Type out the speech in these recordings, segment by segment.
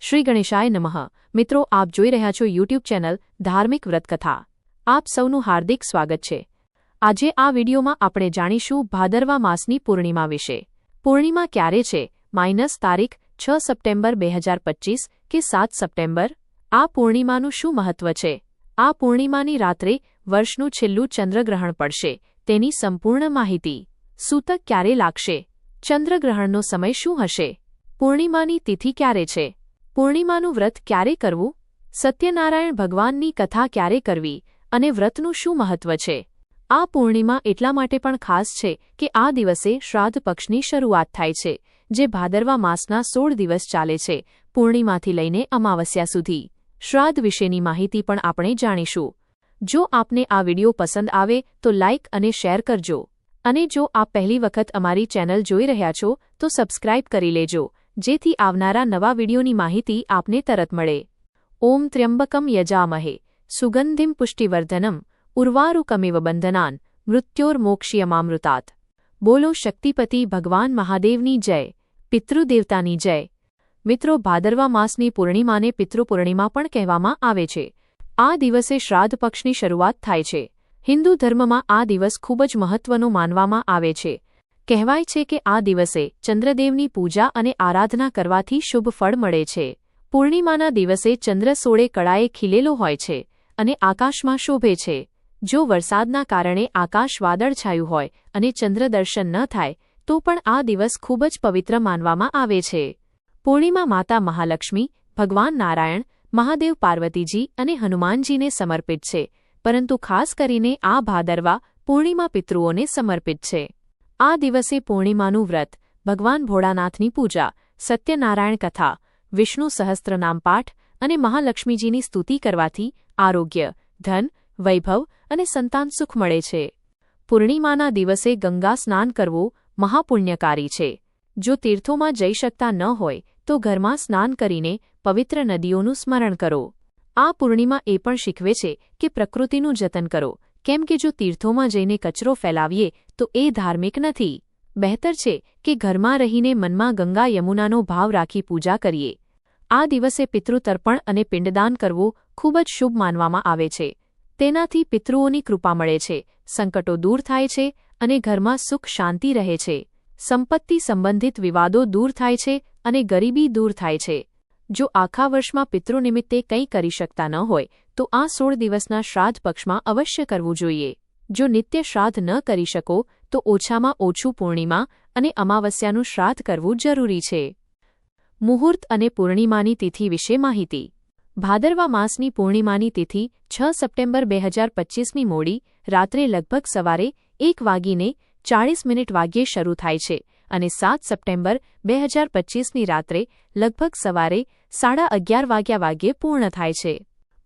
શ્રી ગણેશાય નમઃ। મિત્રો, આપ જોઈ રહ્યા છો યુટ્યુબ ચેનલ ધાર્મિક વ્રતકથા। આપ સૌનું હાર્દિક સ્વાગત છે। આજે આ વિડીયોમાં આપણે જાણીશું ભાદરવા માસની પૂર્ણિમા વિશે। પૂર્ણિમા ક્યારે છે? તારીખ 6 સપ્ટેમ્બર 2025 કે 7 સપ્ટેમ્બર? આ પૂર્ણિમાનું શું મહત્વ છે? આ પૂર્ણિમાની રાત્રે વર્ષનું છેલ્લું ચંદ્રગ્રહણ પડશે, તેની સંપૂર્ણ માહિતી। સૂતક ક્યારે લાગશે? ચંદ્રગ્રહણનો સમય શું હશે? પૂર્ણિમાની તિથિ ક્યારે છે? પૂર્ણિમાનું વ્રત ક્યારે કરવું? સત્યનારાયણ ભગવાનની કથા ક્યારે કરવી અને વ્રતનું શું મહત્વ છે? આ પૂર્ણિમા એટલા માટે પણ ખાસ છે કે આ દિવસે શ્રાદ્ધ પક્ષની શરૂઆત થાય છે, જે ભાદરવા માસના 16 દિવસ ચાલે છે, પૂર્ણિમાથી લઈને અમાવસ્યા સુધી। શ્રાદ્ધ વિશેની માહિતી પણ આપણે જાણીશું। જો આપને આ વિડિયો પસંદ આવે તો લાઇક અને શેર કરજો, અને જો આપ પહેલી વખત અમારી ચેનલ જોઈ રહ્યા છો તો સબસ્ક્રાઇબ કરી લેજો, જેથી આવનારા નવા વિડિયોની માહિતી આપને તરત મળે। ઓમ ત્ર્યંબકમ યજામહે સુગંધિમ પુષ્ટિવર્ધનમ ઉર્વારુકમિવ બંધનાન મૃત્યોર્મોક્ષ્યમામૃતાत्। બોલો શક્તિપતિ ભગવાન મહાદેવની જય, પિતૃદેવતાની જય। મિત્રો, ભાદરવા માસની પૂર્ણિમાને પિતૃપૂર્ણિમા પણ કહેવામાં આવે છે। આ દિવસે શ્રાદ્ધ પક્ષની શરૂઆત થાય છે। હિન્દુ ધર્મમાં આ દિવસ ખૂબ જ મહત્વનો માનવામાં આવે છે। કહેવાય છે કે આ દિવસે ચંદ્રદેવની પૂજા અને આરાધના કરવાથી શુભ ફળ મળે છે। પૂર્ણિમાના દિવસે ચંદ્ર 16 કળાએ ખીલેલો હોય છે અને આકાશમાં શોભે છે। જો વરસાદના કારણે આકાશ વાદળછાયું હોય અને ચંદ્ર દર્શન ન થાય તો પણ આ દિવસ ખૂબ જ પવિત્ર માનવામાં આવે છે। પૂર્ણિમા માતા મહાલક્ષ્મી, ભગવાન નારાયણ, મહાદેવ, પાર્વતીજી અને હનુમાનજીને સમર્પિત છે, પરંતુ ખાસ કરીને આ ભાદરવા પૂર્ણિમા પિતૃઓને સમર્પિત છે। આ દિવસે પૂર્ણિમાનું વ્રત, ભગવાન ભોળાનાથની પૂજા, સત્યનારાયણ કથા, વિષ્ણુ સહસ્ત્રનામ પાઠ અને મહાલક્ષ્મીજીની સ્તુતિ કરવાથી આરોગ્ય, ધન, વૈભવ અને સંતાન સુખ મળે છે। પૂર્ણિમાના દિવસે ગંગા સ્નાન કરવું મહાપુણ્યકારી છે। જો તીર્થોમાં જઈ શકતા ન હોય તો ઘરમાં સ્નાન કરીને પવિત્ર નદીઓનું સ્મરણ કરો। આ પૂર્ણિમા એ પણ શીખવે છે કે પ્રકૃતિનું જતન કરો, કેમ કે જો તીર્થોમાં જઈને કચરો ફેલાવીએ તો એ ધાર્મિક નથી। બહેતર છે કે ઘરમાં રહીને મનમાં ગંગા યમુનાનો ભાવ રાખી પૂજા કરીએ। આ દિવસે પિતૃતર્પણ અને પિંડદાન કરવું ખૂબ જ શુભ માનવામાં આવે છે। તેનાથી પિતૃઓની કૃપા મળે છે, સંકટો દૂર થાય છે અને ઘરમાં સુખ શાંતિ રહે છે। સંપત્તિ સંબંધિત વિવાદો દૂર થાય છે અને ગરીબી દૂર થાય છે। જો આખા વર્ષમાં પિતૃ નિમિત્તે કંઈ કરી શકતા ન હોય તો આ 16 દિવસના શ્રાદ્ધ પક્ષમાં અવશ્ય કરવું જોઈએ। જો નિત્ય શ્રાદ્ધ ન કરી શકો તો ઓછામાં ઓછું પૂર્ણિમા અને અમાવસ્યાનું શ્રાદ્ધ કરવું જરૂરી છે। મુહૂર્ત અને પૂર્ણિમાની તિથિ વિશે માહિતી। ભાદરવા માસની પૂર્ણિમાની તિથિ 6 સપ્ટેમ્બર 2025ની મોડી રાત્રે લગભગ સવારે 1:40 વાગ્યે શરૂ થાય છે અને 7 સપ્ટેમ્બર 2025ની રાત્રે લગભગ સવારે 11:30 વાગ્યે પૂર્ણ થાય છે।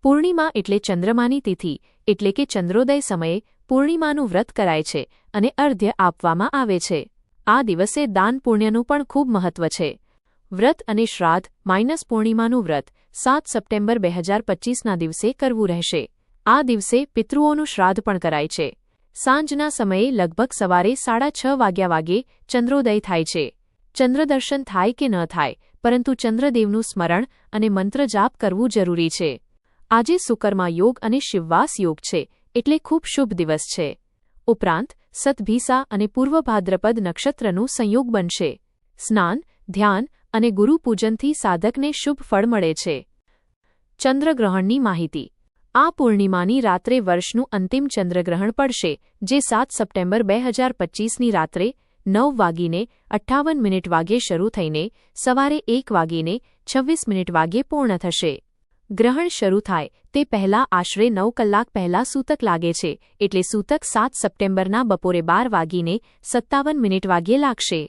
પૂર્ણિમા એટલે ચંદ્રમાની તિથિ, એટલે કે ચંદ્રોદય સમયે પૂર્ણિમાનું વ્રત કરાય છે અને અર્ધ્ય આપવામાં આવે છે। આ દિવસે દાન પુણ્યનું પણ ખૂબ મહત્વ છે। વ્રત અને શ્રાદ્ધ - પૂર્ણિમાનું વ્રત 7 સપ્ટેમ્બર 2025ના દિવસે કરવું રહેશે। આ દિવસે પિતૃઓનું શ્રાદ્ધ પણ કરાય છે। સાંજના સમયે લગભગ સવારે 6:30 વાગ્યે ચંદ્રોદય થાય છે। ચંદ્રદર્શન થાય કે ન થાય, પરંતુ ચંદ્રદેવનું સ્મરણ અને મંત્ર જાપ કરવું જરૂરી છે। આજે સુકર્મા યોગ અને શિવવાસ યોગ છે, એટલે ખૂબ શુભ દિવસ છે। ઉપરાંત સતભીસા અને પૂર્વ ભાદ્રપદ નક્ષત્રનું સંયોગ બનશે। સ્નાન, ધ્યાન અને ગુરુ પૂજનથી સાધકને શુભ ફળ મળે છે। ચંદ્રગ્રહણની માહિતી। આ પૂર્ણિમાની રાત્રે વર્ષનું અંતિમ ચંદ્રગ્રહણ પડશે, જે 7 સપ્ટેમ્બર 2025ની રાત્રે 9:58 વાગ્યે શરૂ થઈને સવારે 1:26 વાગ્યે પૂર્ણ થશે। ગ્રહણ શરૂ થાય તે પહેલાં આશરે 9 કલાક પહેલાં સૂતક લાગે છે, એટલે સૂતક 7 સપ્ટેમ્બરના બપોરે 12:57 વાગ્યે લાગશે।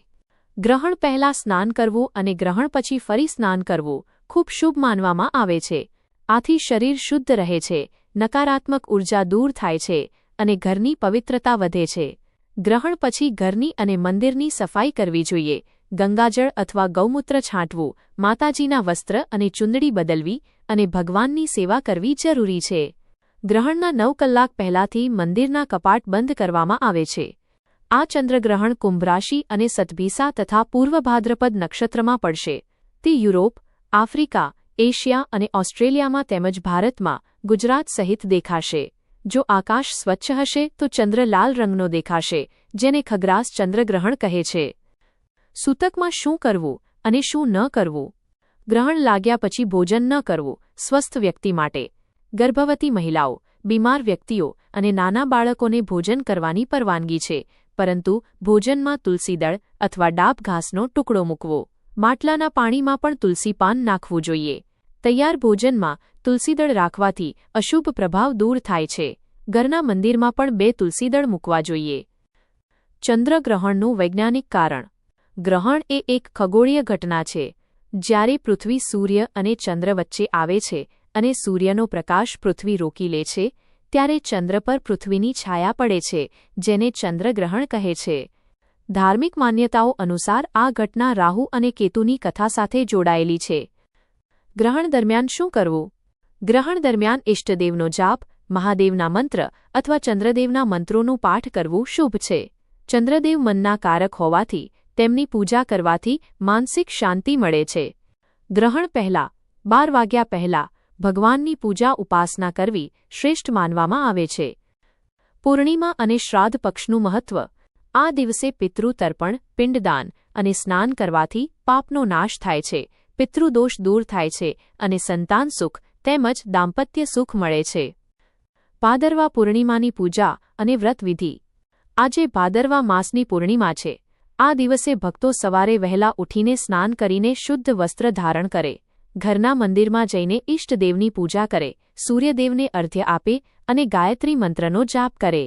ગ્રહણ પહેલાં સ્નાન કરવું અને ગ્રહણ પછી ફરી સ્નાન કરવું ખૂબ શુભ માનવામાં આવે છે। આથી શરીર શુદ્ધ રહે છે, નકારાત્મક ઉર્જા દૂર થાય છે અને ઘરની પવિત્રતા વધે છે। ગ્રહણ પછી ઘરની અને મંદિરની સફાઈ કરવી જોઈએ, ગંગાજળ અથવા ગૌમૂત્ર છાંટવું, માતાજીના વસ્ત્ર અને ચુંદડી બદલવી અને ભગવાનની સેવા કરવી જરૂરી છે। ગ્રહણના 9 કલાક પહેલાથી મંદિરના કપાટ બંધ કરવામાં આવે છે। આ ચંદ્રગ્રહણ કુંભ રાશિ અને સતભીસા તથા પૂર્વ ભાદ્રપદ નક્ષત્રમાં પડશે। તે યુરોપ, આફ્રિકા, એશિયા અને ઓસ્ટ્રેલિયામાં તેમજ ભારતમાં ગુજરાત સહિત દેખાશે. જો આકાશ સ્વચ્છ હશે તો ચંદ્ર લાલ રંગનો દેખાશે, જેને ખગ્રાસ ચંદ્રગ્રહણ કહે છે. સૂતકમાં શું કરવું અને શું ન કરવું? ગ્રહણ લાગ્યા પછી ભોજન ન કરવું સ્વસ્થ વ્યક્તિ માટે. ગર્ભવતી મહિલાઓ, બીમાર વ્યક્તિઓ અને નાના બાળકોને ભોજન કરવાની પરવાનગી છે, પરંતુ ભોજનમાં તુલસીદળ અથવા ડાબ ઘાસનો ટુકડો મૂકવો. માટલાના પાણીમાં પણ તુલસી પાન નાખવું જોઈએ. તૈયાર ભોજનમાં તુલસીદળ રાખવાથી અશુભ પ્રભાવ દૂર થાય છે. ઘરના મંદિરમાં પણ 2 તુલસીદળ મૂકવા જોઈએ. ચંદ્રગ્રહણનું વૈજ્ઞાનિક કારણ. ગ્રહણ એ એક ખગોળીય ઘટના છે. જ્યારે પૃથ્વી સૂર્ય અને ચંદ્ર વચ્ચે આવે છે અને સૂર્યનો પ્રકાશ પૃથ્વી રોકી લે છે, ત્યારે ચંદ્ર પર પૃથ્વીની છાયા પડે છે, જેને ચંદ્રગ્રહણ કહે છે. ધાર્મિક માન્યતાઓ અનુસાર આ ઘટના રાહુ અને કેતુની કથા સાથે જોડાયેલી છે. ગ્રહણ દરમિયાન શું કરવું? ગ્રહણ દરમિયાન ઇષ્ટદેવનો જાપ, મહાદેવના મંત્ર અથવા ચંદ્રદેવના મંત્રોનું પાઠ કરવું શુભ છે. ચંદ્રદેવ મનના કારક હોવાથી તેમની પૂજા કરવાથી માનસિક શાંતિ મળે છે. ગ્રહણ પહેલાં 12 વાગ્યા પહેલાં ભગવાનની પૂજા ઉપાસના કરવી શ્રેષ્ઠ માનવામાં આવે છે. પૂર્ણિમા અને શ્રાદ્ધ પક્ષનું મહત્વ. આ દિવસે પિતૃ તર્પણ, પિંડદાન અને સ્નાન કરવાથી પાપનો નાશ થાય છે, પિતૃદોષ દૂર થાય છે અને સંતાન સુખ તેમજ દાંપત્ય સુખ મળે છે. ભાદરવા પૂર્ણિમાની પૂજા અને વ્રત વિધિ. આજે ભાદરવા માસની પૂર્ણિમા છે. આ દિવસે ભક્તો સવારે વહેલા ઉઠીને સ્નાન કરીને શુદ્ધ વસ્ત્ર ધારણ કરે, ઘરના મંદિરમાં જઈને ઇષ્ટદેવની પૂજા કરે, સૂર્યદેવને અર્ઘ્ય આપે અને ગાયત્રી મંત્રનો જાપ કરે.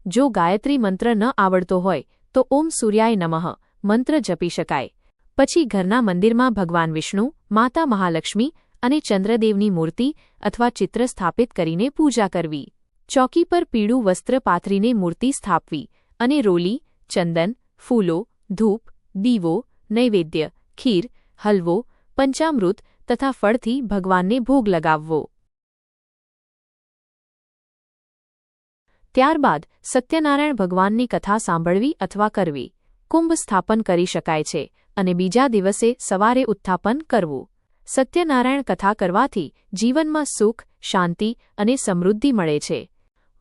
જો ગાયત્રી મંત્ર ન આવડતો હોય તો ઓમ સૂર્યાય નમઃ મંત્ર જપી શકાય. પછી ઘરના મંદિરમાં ભગવાન વિષ્ણુ, માતા મહાલક્ષ્મી અને ચંદ્રદેવની મૂર્તિ અથવા ચિત્ર સ્થાપિત કરીને પૂજા કરવી. ચોકી પર પીળું વસ્ત્ર પાથરીને મૂર્તિ સ્થાપવી અને રોલી, ચંદન, ફૂલો, ધૂપ, દીવો, નૈવેદ્ય, ખીર, હલવો, પંચામૃત તથા ફળથી ભગવાનને ભોગ લગાવવો. ત્યારબાદ સત્યનારાયણ ભગવાનની કથા સાંભળવી અથવા કરવી. કુંભ સ્થાપન કરી શકાય છે અને બીજા દિવસે સવારે ઉત્થાપન કરવું. સત્યનારાયણ કથા કરવાથી જીવનમાં સુખ, શાંતિ અને સમૃદ્ધિ મળે છે.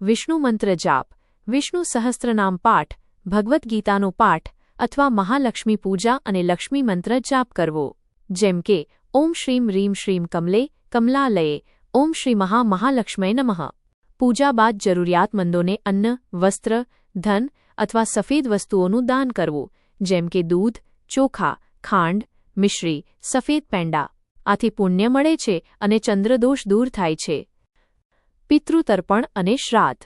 વિષ્ણુ મંત્ર જાપ, વિષ્ણુ સહસ્ત્રનામ પાઠ, ભગવદ્ ગીતાનો પાઠ અથવા મહાલક્ષ્મી પૂજા અને લક્ષ્મી મંત્ર જાપ કરવો, જેમ કે ઓમ શ્રીમ રીમ શ્રીમ કમલે કમલાલયે, ઓમ શ્રી મહાલક્ષ્મય નમઃ. પૂજા બાદ જરૂરિયાતમંદોને અન્ન, વસ્ત્ર, ધન અથવા સફેદ વસ્તુઓનું દાન કરવું, જેમ કે દૂધ, ચોખા, ખાંડ, મિશ્રી, સફેદ પેંડા. આથી પુણ્ય મળે છે અને ચંદ્રદોષ દૂર થાય છે. પિતૃતર્પણ અને શ્રાદ્ધ.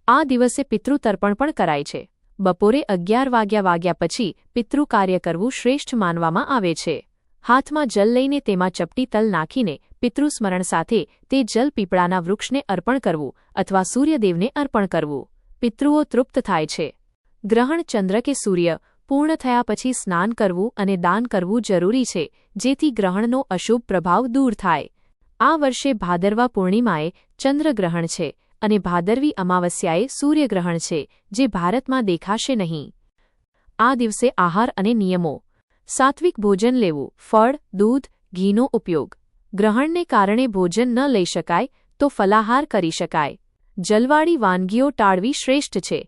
આ દિવસે પિતૃતર્પણ પણ કરાય છે. બપોરે 11 વાગ્યા પછી પિતૃકાર્ય કરવું શ્રેષ્ઠ માનવામાં આવે છે. હાથમાં જલ લઈને તેમાં ચપટી તલ નાખીને પિતૃસ્મરણ સાથે તે જલ પીપળાના વૃક્ષને અર્પણ કરવું અથવા સૂર્યદેવને અર્પણ કરવું. પિતૃઓ તૃપ્ત થાય છે. ગ્રહણ ચંદ્ર કે સૂર્ય પૂર્ણ થયા પછી સ્નાન કરવું અને દાન કરવું જરૂરી છે, જેથી ગ્રહણનો અશુભ પ્રભાવ દૂર થાય. આ વર્ષે ભાદરવા પૂર્ણિમાએ ચંદ્રગ્રહણ છે અને ભાદરવી અમાવસ્યાએ સૂર્યગ્રહણ છે, જે ભારતમાં દેખાશે નહીં. આ દિવસે આહાર અને નિયમો. સાત્વિક ભોજન લેવું, ફળ, દૂધ, ઘીનો ઉપયોગ. ગ્રહણને કારણે ભોજન ન લઈ શકાય તો ફલાહાર કરી શકાય. જલવાળી વાનગીઓ ટાળવી શ્રેષ્ઠ છે.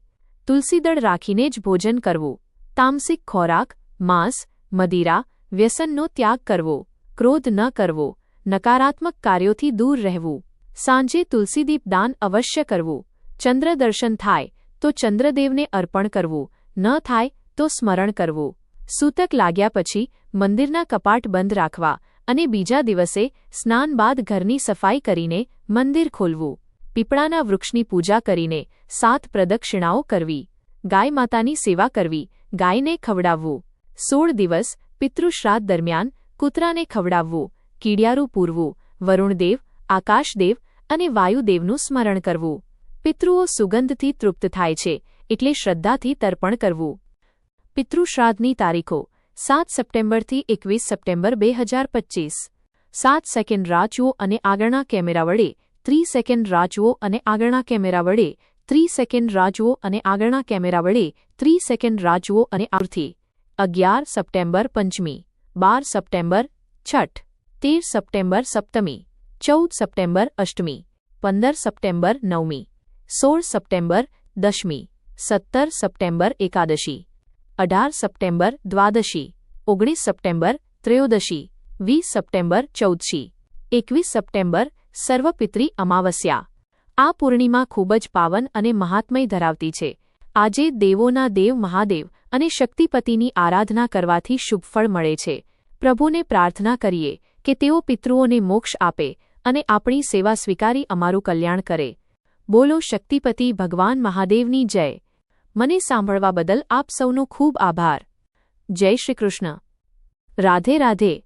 તુલસીદળ રાખીને જ ભોજન કરવું. તામસિક ખોરાક, માંસ, મદિરા, વ્યસનનો ત્યાગ કરવો. ક્રોધ ન કરવો. નકારાત્મક કાર્યોથી દૂર રહેવું. સાંજે તુલસીદીપ દાન અવશ્ય કરવું. ચંદ્ર દર્શન થાય તો ચંદ્રદેવને અર્પણ કરવું, ન થાય તો સ્મરણ કરવું. સૂતક લાગ્યા પછી મંદિરના કપાટ બંધ રાખવા અને બીજા દિવસે સ્નાન બાદ ઘરની સફાઈ કરીને મંદિર ખોલવું. પીપળાના વૃક્ષની પૂજા કરીને 7 પ્રદક્ષિણાઓ કરવી. ગાય માતાની સેવા કરવી, ગાયને ખવડાવવું. 16 દિવસ પિતૃશ્રાદ્ધ દરમિયાન કૂતરાને ખવડાવવું, કીડિયારું પૂરવું, વરુણદેવ, આકાશદેવ અને વાયુદેવનું સ્મરણ કરવું. પિતૃઓ સુગંધથી તૃપ્ત થાય છે, એટલે શ્રદ્ધાથી તર્પણ કરવું. પિતૃશ્રાદ્ધની તારીખો 7 સપ્ટેમ્બરથી 21 સપ્ટેમ્બર 2025. 7 સેકન્ડ રાહ જુઓ અને આગળના કેમેરા વડે 30 સેકન્ડ રાહ જુઓ અને આગળના કેમેરા વડે 30 સેકન્ડ રાહ જુઓ અને આગળના કેમેરા વડે 30 સેકન્ડ રાહ જુઓ અને આવથી. 11 સપ્ટેમ્બર પંચમી, 12 સપ્ટેમ્બર છઠ, 13 સપ્ટેમ્બર સપ્તમી, 14 સપ્ટેમ્બર અષ્ટમી, 15 સપ્ટેમ્બર નવમી, 16 સપ્ટેમ્બર દશમી, 17 સપ્ટેમ્બર એકાદશી, 18 સપ્ટેમ્બર દ્વાદશી, 19 સપ્ટેમ્બર ત્રયોદશી, 20 સપ્ટેમ્બર ચૌદશી, 21 સપ્ટેમ્બર સર્વપિતૃ અમાવસ્યા. આ પૂર્ણિમા ખૂબ જ પાવન અને મહાત્મય ધરાવતી છે. આજે દેવોના દેવ મહાદેવ અને શક્તિપતિની આરાધના કરવાથી શુભ ફળ મળે છે. પ્રભુને પ્રાર્થના કરીએ કે તેઓ પિતૃઓને મોક્ષ આપે અને આપણી સેવા સ્વીકારી અમારું કલ્યાણ કરે. બોલો શક્તિપતિ ભગવાન મહાદેવની જય. મને સાંભળવા બદલ આપ સૌનો ખૂબ આભાર. જય શ્રી કૃષ્ણ. રાધે રાધે.